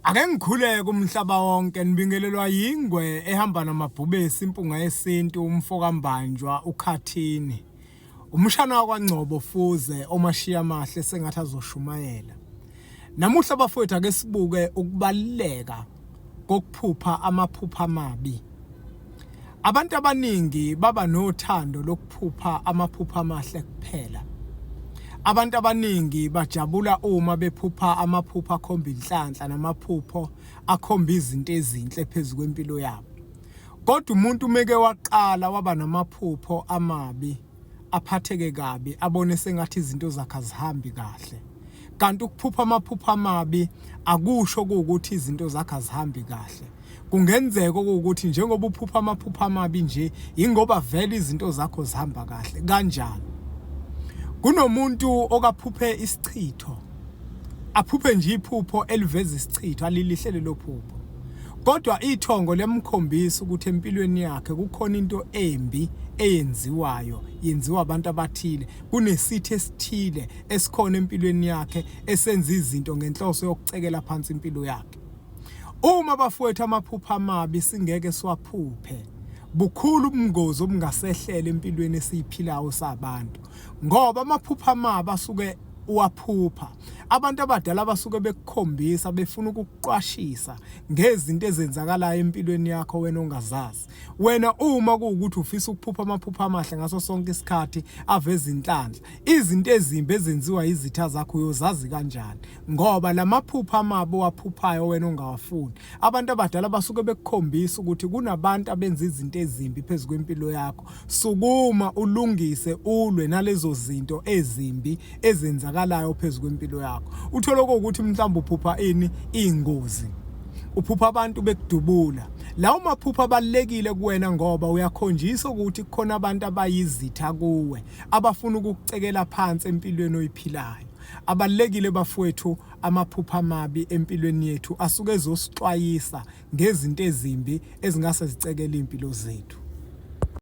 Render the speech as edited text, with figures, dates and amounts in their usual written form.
Ake ngikhuleke umhlaba wonke nibingelelwa yingwe ehamba namabhubesi impunga yesintu umfoka Mbanjwa uKhathini. Umshana wakwaNgcobo Fuze omashiya amahle sengathi azoshumayela. Namuhla bafowethu ake sibuke ukubaluleka kokuphupha amaphupha amabi. Abantu abaningi baba nothando lokuphupha amaphupha amahle kuphela. Abantu abaningi bajabula uma bephupha amaphupha akhomba inhlanhla namaphupho akhomba izinto ezinhle phezulu kwempilo yabo. Kodwa umuntu umeke waqala waba namaphupho amabi, aphatheke kabi, abone sengathi izinto zakhe azihambi kahle. Kanti ukuphupha amaphupha amabi akusho ukuthi izinto zakhe azihambi kahle. Kungenzeka ukuthi njengoba uphupha amaphupha amabi nje ingoba vele izinto zakho zihamba kahle kanjani. Kunomuntu okaphuphe isichitho. Aphuphe nje iphupho eliveza isichitho alilihlele lo phupho. Kodwa ithongo lemkhombisa ukuthi empilweni yakhe kukhona into embi yenziwa abantu abathile. Kunesithi esithile esikhona empilweni yakhe esenza izinto ngenhloso yokucekela phansi impilo yakhe. Uma bafowethu amaphupha amabi singeke siwaphuphe. Bukhulu ubungozi obungasehlele empilweni esiyiphilayo sabantu ngoba amaphupha amabi asuke uwaphupha. Abantu abadala basuke bekukhombisa befuna ukukuqwashisa ngezinto ezenzakalayo empilweni yakho wena ongazazi. Wena uma kuwukuthi ufisa ukuphupha amaphupha amahle ngaso sonke isikhathi aveza inhlanhla, izinto ezimbi ezenziwa izitha zakho uyozazi kanjani ngoba lamaphupha amabi owaphuphayo wena ongawafuni. Abantu abadala basuke bekukhombisa ukuthi kunabantu abenza izinto ezimbi phezulu kwempilo yakho. Sukuma ulungise ulwe nalezo zinto ezimbi ezenzakalayo phezulu kwempilo yakho. Uthola ukuthi mhlawumbe uphupha ingozi. Uphupha abantu bekudubula. Lawo maphupha abalekile kuwena ngoba uyakhonjisa ukuthi kukhona abantu abayizitha kuwe abafuna ukukucekela phansi empilweni oyiphilayo. Abalekile bafowethu amaphupha amabi empilweni yethu asuke ezosixwayisa ngezinto ezimbi ezingase zicekele impilo zethu.